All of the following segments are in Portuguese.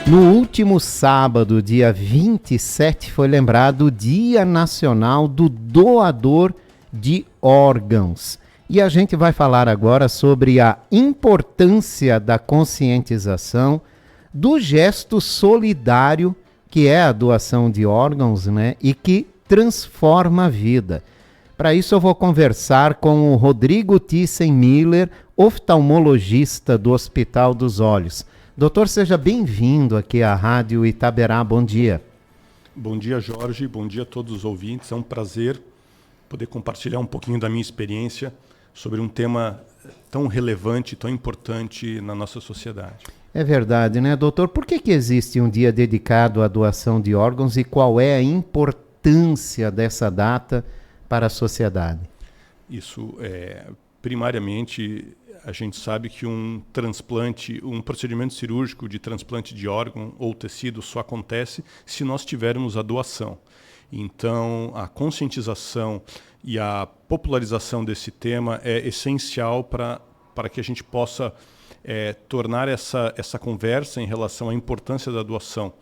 No último sábado, dia 27, foi lembrado o Dia Nacional do Doador de Órgãos. E a gente vai falar agora sobre a importância da conscientização do gesto solidário que é a doação de órgãos, né? E que transforma a vida. Para isso eu vou conversar com o Rodrigo Thyssen-Miller, oftalmologista do Hospital dos Olhos. Doutor, seja bem-vindo aqui à Rádio Itaberá. Bom dia. Bom dia, Jorge. Bom dia a todos os ouvintes. É um prazer poder compartilhar um pouquinho da minha experiência sobre um tema tão relevante, tão importante na nossa sociedade. É verdade, né, doutor? Por que existe um dia dedicado à doação de órgãos e qual é a importância dessa data para a sociedade? Isso primariamente, a gente sabe que um transplante, um procedimento cirúrgico de transplante de órgão ou tecido só acontece se nós tivermos a doação. Então, a conscientização e a popularização desse tema é essencial para que a gente possa tornar essa conversa em relação à importância da doação,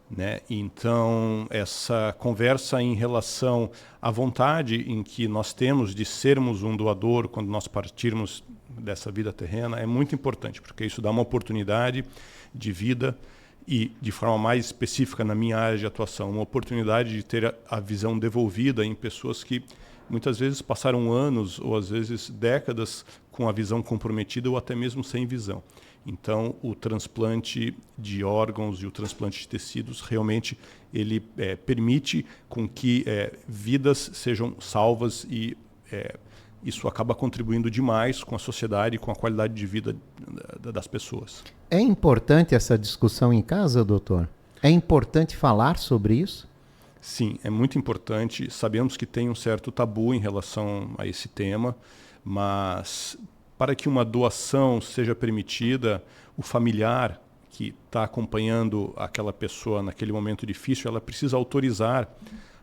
né? Então, essa conversa em relação à vontade em que nós temos de sermos um doador quando nós partirmos dessa vida terrena é muito importante, porque isso dá uma oportunidade de vida e, de forma mais específica na minha área de atuação, uma oportunidade de ter a visão devolvida em pessoas que muitas vezes passaram anos ou às vezes décadas com a visão comprometida ou até mesmo sem visão. Então, o transplante de órgãos e o transplante de tecidos realmente ele permite com que vidas sejam salvas e isso acaba contribuindo demais com a sociedade e com a qualidade de vida das pessoas. É importante essa discussão em casa, doutor? É importante falar sobre isso? Sim, é muito importante. Sabemos que tem um certo tabu em relação a esse tema, mas para que uma doação seja permitida, o familiar que está acompanhando aquela pessoa naquele momento difícil, ela precisa autorizar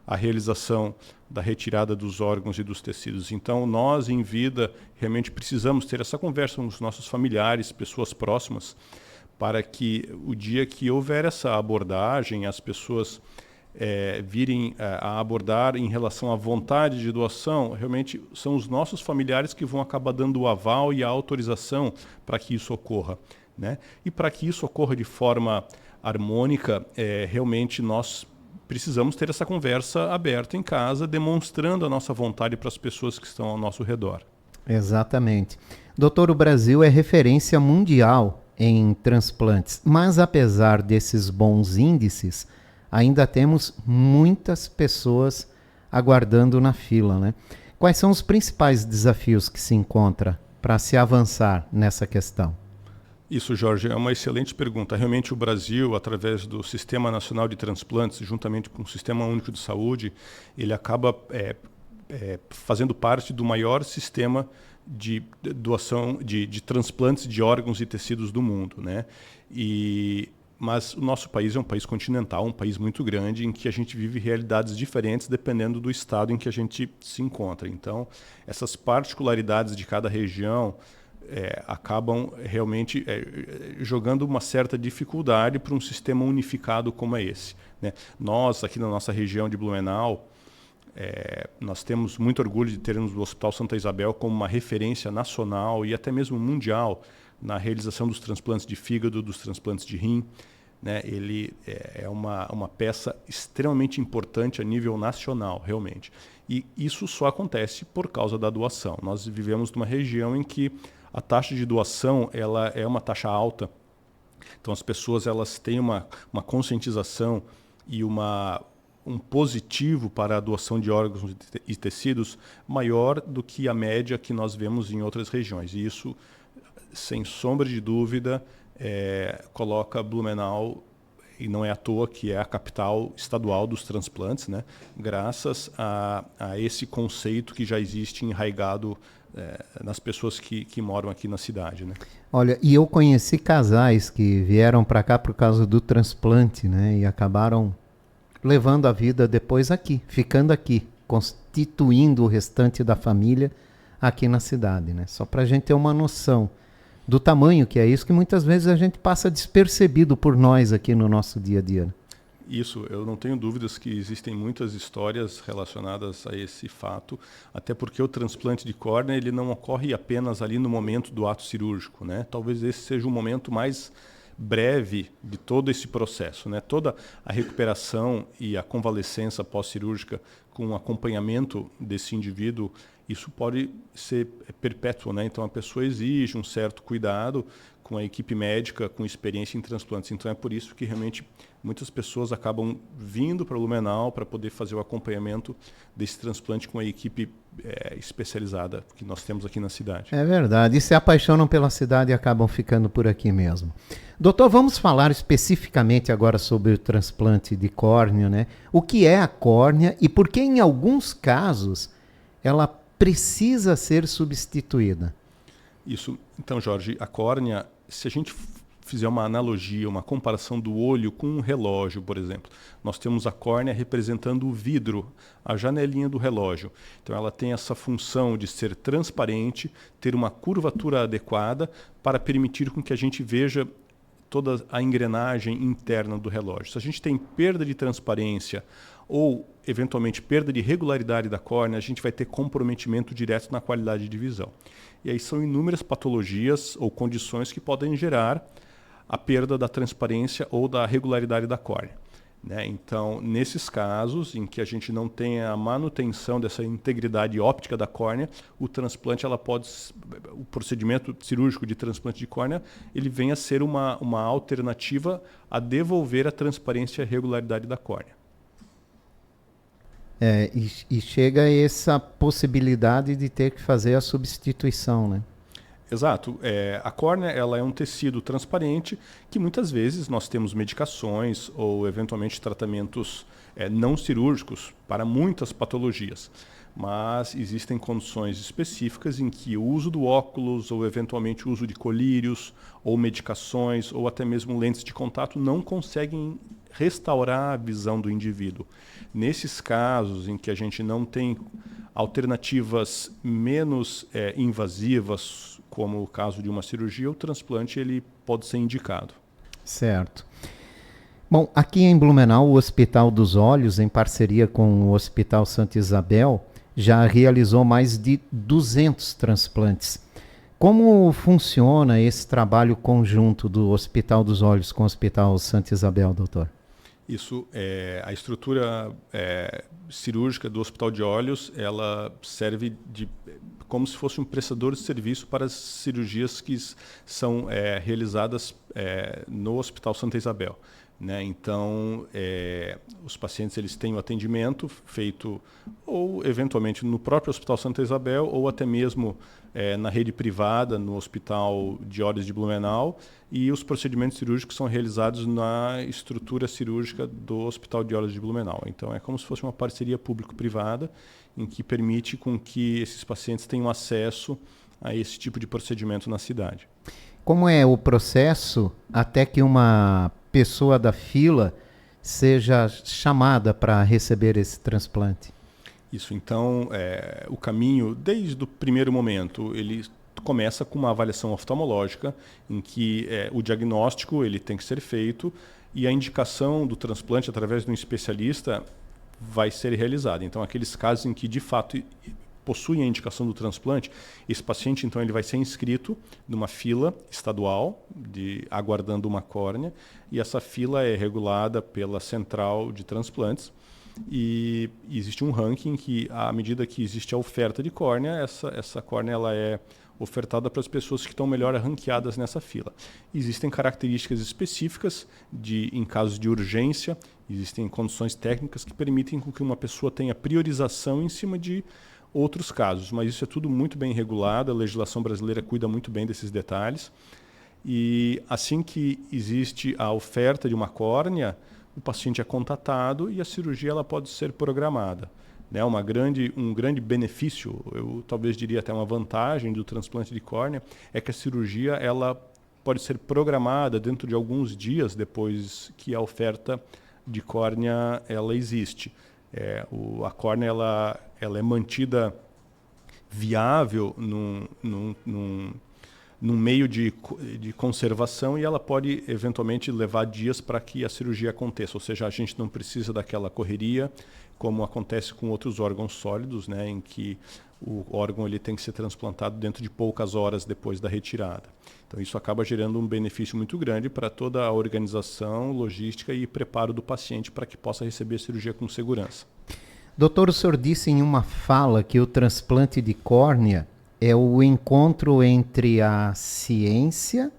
a realização da retirada dos órgãos e dos tecidos. Então, nós, em vida, realmente precisamos ter essa conversa com os nossos familiares, pessoas próximas, para que o dia que houver essa abordagem, as pessoas virem a abordar em relação à vontade de doação, realmente são os nossos familiares que vão acabar dando o aval e a autorização para que isso ocorra, né? E para que isso ocorra de forma harmônica, realmente nós precisamos ter essa conversa aberta em casa, demonstrando a nossa vontade para as pessoas que estão ao nosso redor. Exatamente. Doutor, o Brasil é referência mundial em transplantes, mas apesar desses bons índices, ainda temos muitas pessoas aguardando na fila, né? Quais são os principais desafios que se encontra para se avançar nessa questão? Isso, Jorge, é uma excelente pergunta. Realmente o Brasil, através do Sistema Nacional de Transplantes, juntamente com o Sistema Único de Saúde, ele acaba fazendo parte do maior sistema de doação de transplantes de órgãos e tecidos do mundo, né? Mas o nosso país é um país continental, um país muito grande, em que a gente vive realidades diferentes dependendo do estado em que a gente se encontra. Então, essas particularidades de cada região acabam realmente jogando uma certa dificuldade para um sistema unificado como é esse, né? Nós, aqui na nossa região de Blumenau, nós temos muito orgulho de termos o Hospital Santa Isabel como uma referência nacional e até mesmo mundial na realização dos transplantes de fígado, dos transplantes de rim, né? Ele é uma peça extremamente importante a nível nacional, realmente. E isso só acontece por causa da doação. Nós vivemos numa região em que a taxa de doação ela é uma taxa alta. Então as pessoas elas têm uma conscientização e um positivo para a doação de órgãos e tecidos maior do que a média que nós vemos em outras regiões. E isso, sem sombra de dúvida, coloca Blumenau, e não é à toa que é a capital estadual dos transplantes, né? Graças a esse conceito que já existe enraizado nas pessoas que moram aqui na cidade, né? Olha, e eu conheci casais que vieram para cá por causa do transplante, né? E acabaram levando a vida depois aqui, ficando aqui, constituindo o restante da família aqui na cidade, né? Só para a gente ter uma noção do tamanho que é isso, que muitas vezes a gente passa despercebido por nós aqui no nosso dia a dia. Isso, eu não tenho dúvidas que existem muitas histórias relacionadas a esse fato, até porque o transplante de córnea ele não ocorre apenas ali no momento do ato cirúrgico, né? Talvez esse seja o momento mais breve de todo esse processo, né? Toda a recuperação e a convalescença pós-cirúrgica com o acompanhamento desse indivíduo, isso pode ser perpétuo, né? Então a pessoa exige um certo cuidado com a equipe médica com experiência em transplantes. Então é por isso que realmente muitas pessoas acabam vindo para o Blumenau para poder fazer o acompanhamento desse transplante com a equipe especializada que nós temos aqui na cidade. É verdade. E se apaixonam pela cidade e acabam ficando por aqui mesmo. Doutor, vamos falar especificamente agora sobre o transplante de córnea, né? O que é a córnea e por que em alguns casos ela precisa ser substituída? Isso. Então, Jorge, a córnea, se a gente fizer uma analogia, uma comparação do olho com um relógio, por exemplo, nós temos a córnea representando o vidro, a janelinha do relógio. Então ela tem essa função de ser transparente, ter uma curvatura adequada para permitir com que a gente veja toda a engrenagem interna do relógio. Se a gente tem perda de transparência ou, eventualmente, perda de regularidade da córnea, a gente vai ter comprometimento direto na qualidade de visão. E aí são inúmeras patologias ou condições que podem gerar a perda da transparência ou da regularidade da córnea, né? Então, nesses casos em que a gente não tem a manutenção dessa integridade óptica da córnea, o transplante, o procedimento cirúrgico de transplante de córnea, ele vem a ser uma alternativa a devolver a transparência e a regularidade da córnea. E chega essa possibilidade de ter que fazer a substituição, né? Exato. A córnea ela é um tecido transparente que muitas vezes nós temos medicações ou eventualmente tratamentos não cirúrgicos para muitas patologias. Mas existem condições específicas em que o uso do óculos ou eventualmente o uso de colírios ou medicações ou até mesmo lentes de contato não conseguem restaurar a visão do indivíduo. Nesses casos em que a gente não tem alternativas menos invasivas, como o caso de uma cirurgia, o transplante ele pode ser indicado. Certo. Bom, aqui em Blumenau, o Hospital dos Olhos, em parceria com o Hospital Santa Isabel, já realizou mais de 200 transplantes. Como funciona esse trabalho conjunto do Hospital dos Olhos com o Hospital Santa Isabel, doutor? Isso, a estrutura cirúrgica do Hospital de Olhos, ela serve como se fosse um prestador de serviço para as cirurgias que são realizadas no Hospital Santa Isabel, né? Então, os pacientes eles têm o atendimento feito ou eventualmente no próprio Hospital Santa Isabel ou até mesmo na rede privada, no Hospital de Olhos de Blumenau, e os procedimentos cirúrgicos são realizados na estrutura cirúrgica do Hospital de Olhos de Blumenau. Então, é como se fosse uma parceria público-privada em que permite com que esses pacientes tenham acesso a esse tipo de procedimento na cidade. Como é o processo até que uma pessoa da fila seja chamada para receber esse transplante? Isso, então, o caminho, desde o primeiro momento, ele começa com uma avaliação oftalmológica, em que o diagnóstico ele tem que ser feito e a indicação do transplante através de um especialista vai ser realizada. Então, aqueles casos em que, de fato, possuem a indicação do transplante, esse paciente, então, ele vai ser inscrito numa fila estadual, aguardando uma córnea, e essa fila é regulada pela Central de Transplantes, e existe um ranking que, à medida que existe a oferta de córnea, essa córnea ela é ofertada para as pessoas que estão melhor ranqueadas nessa fila. Existem características específicas em casos de urgência, existem condições técnicas que permitem que uma pessoa tenha priorização em cima de outros casos, mas isso é tudo muito bem regulado, a legislação brasileira cuida muito bem desses detalhes, e assim que existe a oferta de uma córnea, o paciente é contatado e a cirurgia ela pode ser programada, né? Um grande benefício, eu talvez diria até uma vantagem do transplante de córnea, é que a cirurgia ela pode ser programada dentro de alguns dias depois que a oferta de córnea ela existe. A córnea ela é mantida viável num meio de conservação e ela pode eventualmente levar dias para que a cirurgia aconteça. Ou seja, a gente não precisa daquela correria, como acontece com outros órgãos sólidos, né, em que o órgão ele tem que ser transplantado dentro de poucas horas depois da retirada. Então isso acaba gerando um benefício muito grande para toda a organização, logística e preparo do paciente para que possa receber a cirurgia com segurança. Doutor, o senhor disse em uma fala que o transplante de córnea é o encontro entre a ciência,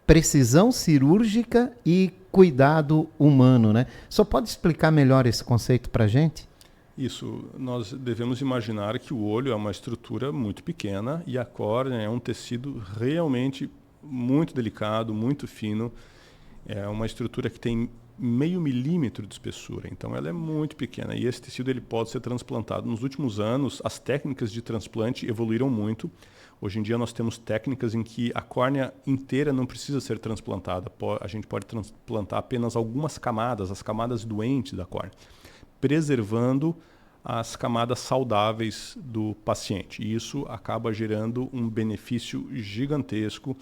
precisão cirúrgica e cuidado humano, né? Só pode explicar melhor esse conceito para a gente? Isso, nós devemos imaginar que o olho é uma estrutura muito pequena e a córnea é um tecido realmente muito delicado, muito fino. É uma estrutura que tem meio milímetro de espessura, então ela é muito pequena e esse tecido ele pode ser transplantado. Nos últimos anos, as técnicas de transplante evoluíram muito. Hoje em dia nós temos técnicas em que a córnea inteira não precisa ser transplantada. A gente pode transplantar apenas algumas camadas, as camadas doentes da córnea, preservando as camadas saudáveis do paciente. E isso acaba gerando um benefício gigantesco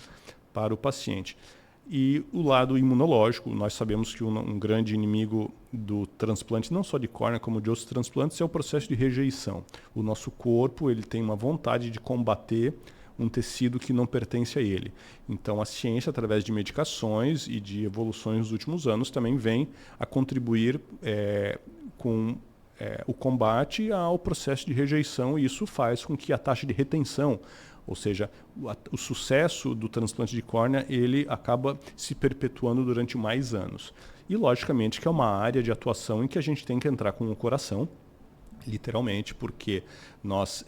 para o paciente. E o lado imunológico, nós sabemos que um grande inimigo do transplante, não só de córnea, como de outros transplantes, é o processo de rejeição. O nosso corpo ele tem uma vontade de combater um tecido que não pertence a ele. Então a ciência, através de medicações e de evoluções nos últimos anos, também vem a contribuir com o combate ao processo de rejeição, e isso faz com que a taxa de retenção, ou seja, o sucesso do transplante de córnea, ele acaba se perpetuando durante mais anos. E, logicamente, que é uma área de atuação em que a gente tem que entrar com o coração, literalmente, porque nós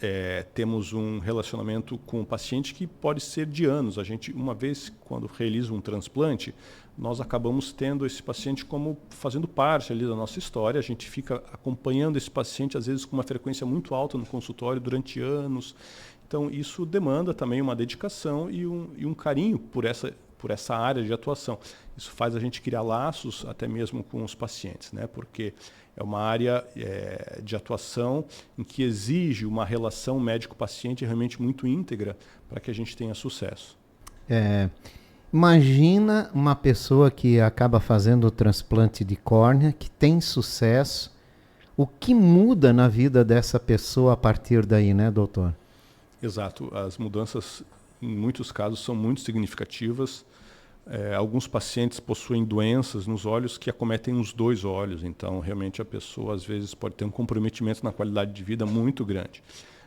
temos um relacionamento com o paciente que pode ser de anos. A gente, uma vez, quando realiza um transplante, nós acabamos tendo esse paciente como fazendo parte ali da nossa história. A gente fica acompanhando esse paciente, às vezes, com uma frequência muito alta no consultório durante anos. Então, isso demanda também uma dedicação e um carinho por essa área de atuação. Isso faz a gente criar laços até mesmo com os pacientes, né? Porque é uma área de atuação em que exige uma relação médico-paciente realmente muito íntegra para que a gente tenha sucesso. Imagina uma pessoa que acaba fazendo o transplante de córnea, que tem sucesso. O que muda na vida dessa pessoa a partir daí, né, doutor? Exato. As mudanças, em muitos casos, são muito significativas. Alguns pacientes possuem doenças nos olhos que acometem os dois olhos. Então, realmente, a pessoa, às vezes, pode ter um comprometimento na qualidade de vida muito grande.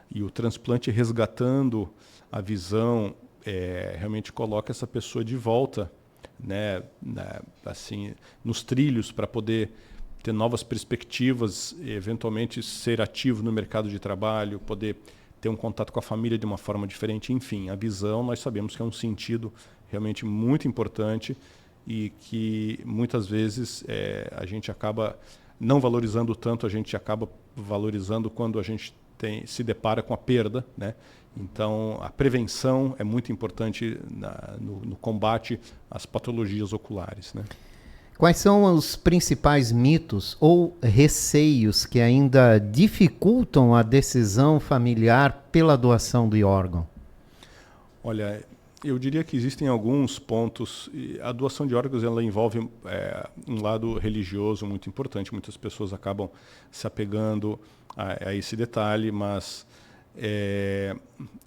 E o transplante, resgatando a visão, realmente coloca essa pessoa de volta, né, assim, nos trilhos para poder ter novas perspectivas, eventualmente ser ativo no mercado de trabalho, poder ter um contato com a família de uma forma diferente. Enfim, a visão nós sabemos que é um sentido realmente muito importante e que muitas vezes a gente acaba não valorizando tanto, a gente acaba valorizando quando a gente se depara com a perda, né? Então, a prevenção é muito importante no combate às patologias oculares, né? Quais são os principais mitos ou receios que ainda dificultam a decisão familiar pela doação de órgão? Olha, eu diria que existem alguns pontos. A doação de órgãos ela envolve um lado religioso muito importante. Muitas pessoas acabam se apegando a esse detalhe, mas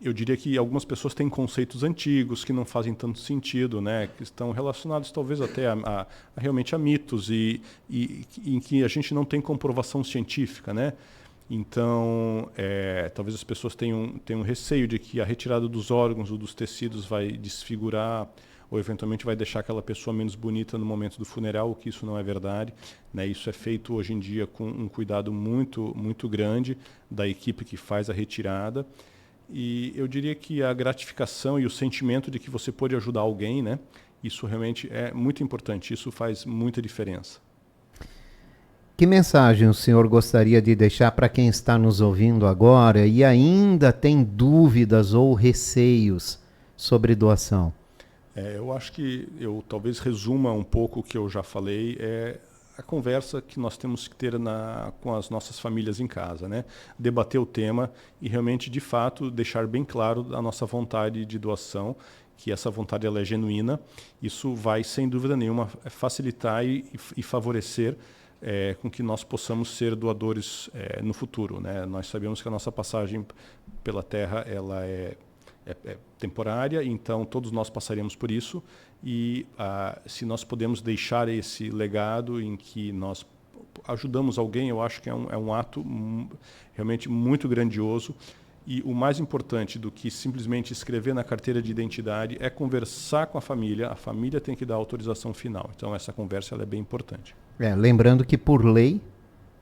eu diria que algumas pessoas têm conceitos antigos que não fazem tanto sentido, né? Que estão relacionados talvez até realmente a mitos e em que a gente não tem comprovação científica, né? Então, talvez as pessoas tenham receio de que a retirada dos órgãos ou dos tecidos vai desfigurar ou eventualmente vai deixar aquela pessoa menos bonita no momento do funeral, o que isso não é verdade, né? Isso é feito hoje em dia com um cuidado muito, muito grande da equipe que faz a retirada. E eu diria que a gratificação e o sentimento de que você pode ajudar alguém, né? Isso realmente é muito importante, isso faz muita diferença. Que mensagem o senhor gostaria de deixar para quem está nos ouvindo agora e ainda tem dúvidas ou receios sobre doação? Eu acho que eu talvez resuma um pouco o que eu já falei, a conversa que nós temos que ter com as nossas famílias em casa, né? Debater o tema e realmente, de fato, deixar bem claro a nossa vontade de doação que essa vontade ela é genuína, isso vai, sem dúvida nenhuma, facilitar e favorecer com que nós possamos ser doadores no futuro, né? Nós sabemos que a nossa passagem pela Terra ela é temporária, então todos nós passaremos por isso, e se nós podemos deixar esse legado em que nós ajudamos alguém, eu acho que é um ato realmente muito grandioso. E o mais importante do que simplesmente escrever na carteira de identidade é conversar com a família tem que dar a autorização final. Então essa conversa ela é bem importante. Lembrando que por lei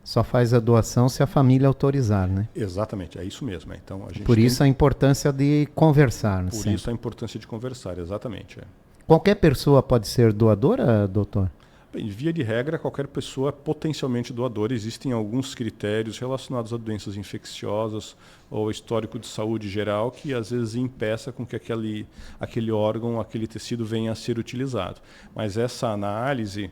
só faz a doação se a família autorizar, né? Exatamente, é isso mesmo. Então, a gente por isso a importância de conversar. Por sempre. Isso a importância de conversar, exatamente. Qualquer pessoa pode ser doadora, doutor? Bem, via de regra, qualquer pessoa é potencialmente doadora. Existem alguns critérios relacionados a doenças infecciosas ou histórico de saúde geral que às vezes impeça com que aquele órgão, aquele tecido venha a ser utilizado. Mas essa análise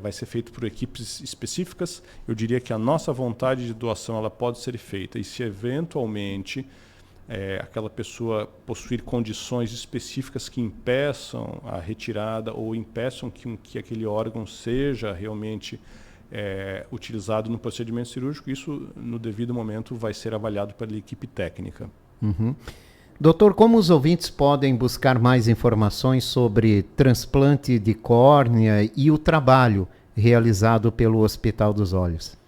vai ser feita por equipes específicas. Eu diria que a nossa vontade de doação ela pode ser feita, e se eventualmente aquela pessoa possuir condições específicas que impeçam a retirada ou impeçam que aquele órgão seja realmente utilizado no procedimento cirúrgico, isso no devido momento vai ser avaliado pela equipe técnica. Uhum. Doutor, como os ouvintes podem buscar mais informações sobre transplante de córnea e o trabalho realizado pelo Hospital dos Olhos?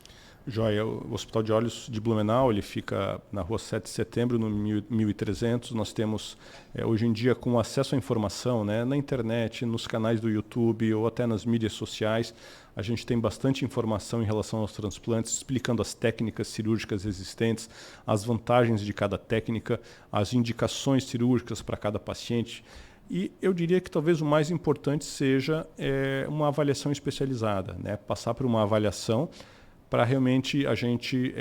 Joia, o Hospital de Olhos de Blumenau, ele fica na rua 7 de setembro, no 1300. Nós temos, hoje em dia, com acesso à informação, né, na internet, nos canais do YouTube ou até nas mídias sociais, a gente tem bastante informação em relação aos transplantes, explicando as técnicas cirúrgicas existentes, as vantagens de cada técnica, as indicações cirúrgicas para cada paciente. E eu diria que talvez o mais importante seja uma avaliação especializada, né, passar por uma avaliação para realmente a gente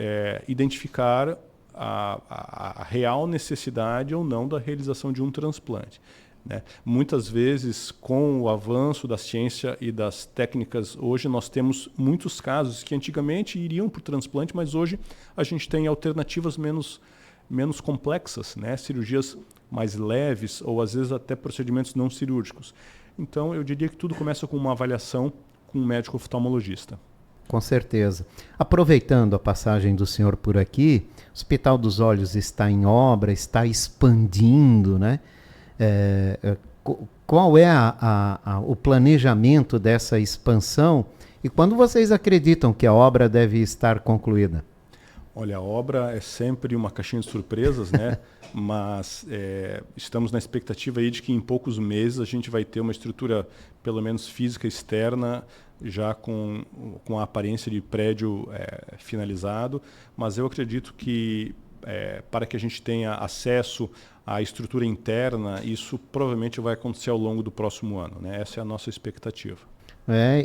identificar a real necessidade ou não da realização de um transplante, né? Muitas vezes, com o avanço da ciência e das técnicas, hoje nós temos muitos casos que antigamente iriam para o transplante, mas hoje a gente tem alternativas menos complexas, né? Cirurgias mais leves ou às vezes até procedimentos não cirúrgicos. Então eu diria que tudo começa com uma avaliação com um médico oftalmologista. Com certeza. Aproveitando a passagem do senhor por aqui, o Hospital dos Olhos está em obra, está expandindo, né? Qual é o planejamento dessa expansão e quando vocês acreditam que a obra deve estar concluída? Olha, a obra é sempre uma caixinha de surpresas, né? Mas estamos na expectativa aí de que em poucos meses a gente vai ter uma estrutura, pelo menos física externa, já com a aparência de prédio finalizado. Mas eu acredito que para que a gente tenha acesso à estrutura interna, isso provavelmente vai acontecer ao longo do próximo ano, né? Essa é a nossa expectativa.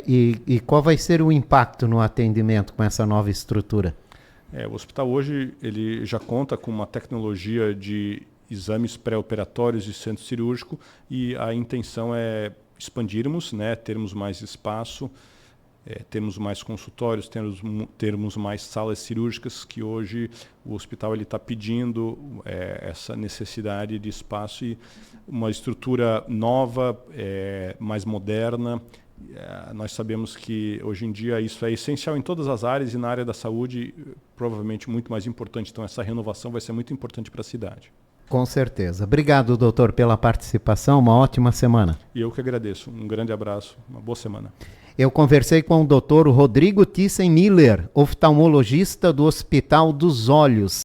E qual vai ser o impacto no atendimento com essa nova estrutura? O hospital hoje ele já conta com uma tecnologia de exames pré-operatórios e centro cirúrgico, e a intenção é expandirmos, né, termos mais espaço, termos mais consultórios, termos mais salas cirúrgicas, que hoje o hospital está pedindo essa necessidade de espaço e uma estrutura nova, mais moderna. Nós sabemos que hoje em dia isso é essencial em todas as áreas, e na área da saúde provavelmente muito mais importante. Então essa renovação vai ser muito importante para a cidade. Com certeza. Obrigado, doutor, pela participação. Uma ótima semana. E eu que agradeço. Um grande abraço. Uma boa semana. Eu conversei com o doutor Rodrigo Thyssen Miller, oftalmologista do Hospital dos Olhos.